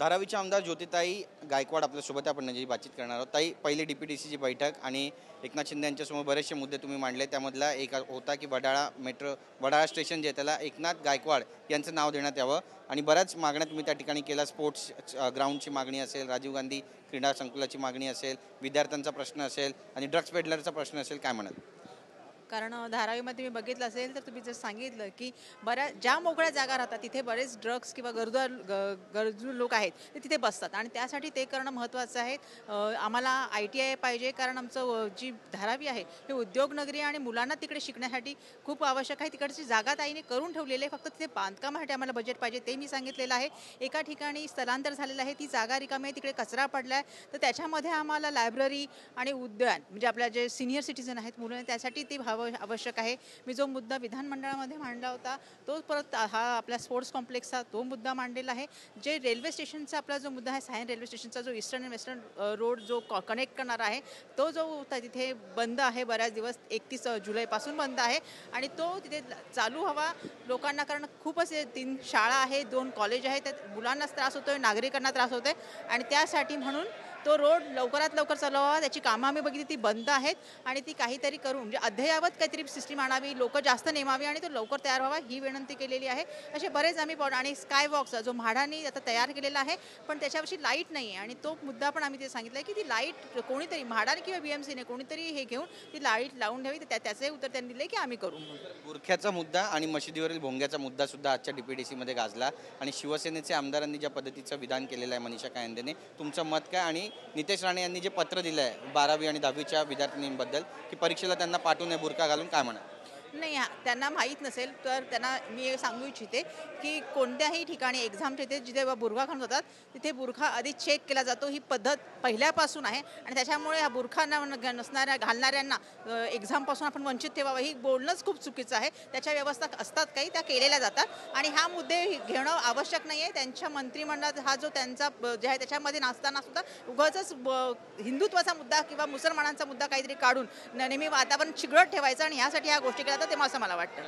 धारावीच्या आमदार ज्योतिताई गायकवाड आपल्यासोबत आपण जी बातचीत करणार आहोत। ताई, पहिली डीपीटीसीची बैठक आणि एकनाथ शिंदे यांच्यासमोर बरेचसे मुद्दे तुम्ही मांडले, त्यामधला एक होता की वडाळा स्टेशन जे त्याला एकनाथ गायकवाड यांचं नाव देण्यात यावं आणि बऱ्याच मागण्या तुम्ही त्या ठिकाणी केल्या। स्पोर्ट्स ग्राउंडची मागणी असेल, राजीव गांधी क्रीडा संकुलाची मागणी असेल, विद्यार्थ्यांचा प्रश्न असेल आणि ड्रग्स पेडलरचा प्रश्न असेल, काय म्हणाल? कारण धारावीमध्ये मी बघितलं असेल तर तुम्ही जर सांगितलं की बऱ्याच ज्या मोकळ्या जागा राहतात तिथे बरेच ड्रग्स किंवा गरजू लोक आहेत ते तिथे बसतात आणि त्यासाठी ते करणं महत्त्वाचं आहे। आम्हाला ITI पाहिजे कारण आमचं जी धारावी आहे हे उद्योगनगरी आणि मुलांना तिकडे शिकण्यासाठी खूप आवश्यक आहे। तिकडची जागा ताईने करून ठेवलेली आहे, फक्त तिथे बांधकामासाठी आम्हाला बजेट पाहिजे ते मी सांगितलेलं आहे। एका ठिकाणी स्थलांतर झालेलं आहे, ती जागा रिकामी आहे, तिकडे कचरा पडला आहे, तर त्याच्यामध्ये आम्हाला लायब्ररी आणि उद्यान म्हणजे आपल्या जे सिनियर सिटीजन आहेत मुलं त्यासाठी ती आवश्यक आहे। मी जो मुद्दा विधानमंडळामध्ये मांडला होता तो परत हा आपल्या स्पोर्ट्स कॉम्प्लेक्सचा तो मुद्दा मांडलेला आहे। जे रेल्वे स्टेशनचा आपला जो मुद्दा आहे सायन रेल्वे स्टेशनचा जो ईस्टर्न आणि वेस्टर्न रोड जो कनेक्ट करणार आहे तो जो तिथे बंद आहे, बऱ्याच दिवस 31 जुलैपासून बंद आहे आणि तो तिथे चालू हवा लोकांना, कारण खूप असे 3 शाळा आहे, 2 कॉलेज आहेत, त्यात मुलांनाच त्रास होतोय, नागरिकांना त्रास होतोय आणि त्यासाठी म्हणून तो रोड लवकरात लवकर चालवावा। त्याची कामं आम्ही बघितली ती बंद आहेत आणि ती काहीतरी करून म्हणजे अद्ययावत काहीतरी सिस्टीम आणावी, लोक जास्त नेमावी आणि तो लवकर तयार व्हावा ही विनंती केलेली आहे। असे बरेच आम्ही आणि स्काय वॉकचा जो म्हाडानी आता तयार केलेला आहे पण त्याच्यावरची लाईट नाही आहे आणि तो मुद्दा पण आम्ही ते सांगितलं की ती लाईट कोणीतरी म्हाडाने किंवा BMCने कोणीतरी हे घेऊन ती लाईट लावून द्यावी। त्याचे उत्तर त्यांनी दिले की आम्ही करू। बुरख्याचा मुद्दा आणि मशिदीवरील भोंग्याचा मुद्दा सुद्धा आजच्या DPTCमध्ये गाजला आणि शिवसेनेचे आमदारांनी ज्या पद्धतीचं विधान केलेलं आहे मनीषा कायंदेने, तुमचं मत काय? आणि नितेश राणे यांनी जे पत्र दिलं आहे 12वी आणि 10वीच्या विद्यार्थिनींबद्दल की परीक्षेला त्यांना पाठवू नये बुरखा घालून, काय म्हणा? नाही, त्यांना माहीत नसेल तर त्यांना मी सांगू इच्छिते की कोणत्याही ठिकाणी एक्झामच्या इथे जिथे बुरखा घालून होतात तिथे बुरखा आधी चेक केला जातो, ही पद्धत पहिल्यापासून आहे आणि त्याच्यामुळे हा बुरखा नसणाऱ्या घालणाऱ्यांना एक्झामपासून आपण वंचित ठेवावं ही बोलणंच खूप चुकीचं आहे। त्याच्या व्यवस्था असतात काही त्या केलेल्या जातात आणि हा मुद्दे घेणं आवश्यक नाही आहे। त्यांच्या मंत्रिमंडळात हा जो त्यांचा जे आहे त्याच्यामध्ये नसताना सुद्धा उगाचच हिंदुत्वाचा मुद्दा किंवा मुसलमानांचा मुद्दा काहीतरी काढून नेहमी वातावरण चिघळत ठेवायचं आणि ह्यासाठी ह्या गोष्टी केल्या ते असं मला वाटतं।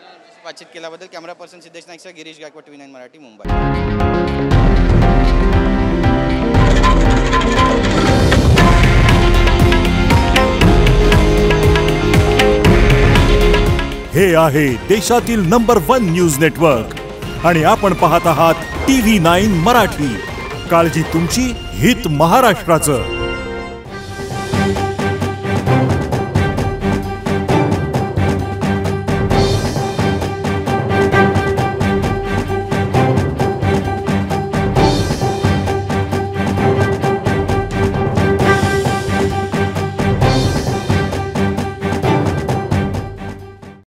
बातचीत केल्याबद्दल कॅमेरा पर्सन सिद्धेश नाईकसह गिरीश गायकवाड, TV9 मराठी, मुंबई। हे आहे देशातील नंबर 1 न्यूज नेटवर्क आणि आपण पाहत आहात TV9 मराठी। काळजी तुमची, हित महाराष्ट्राचं।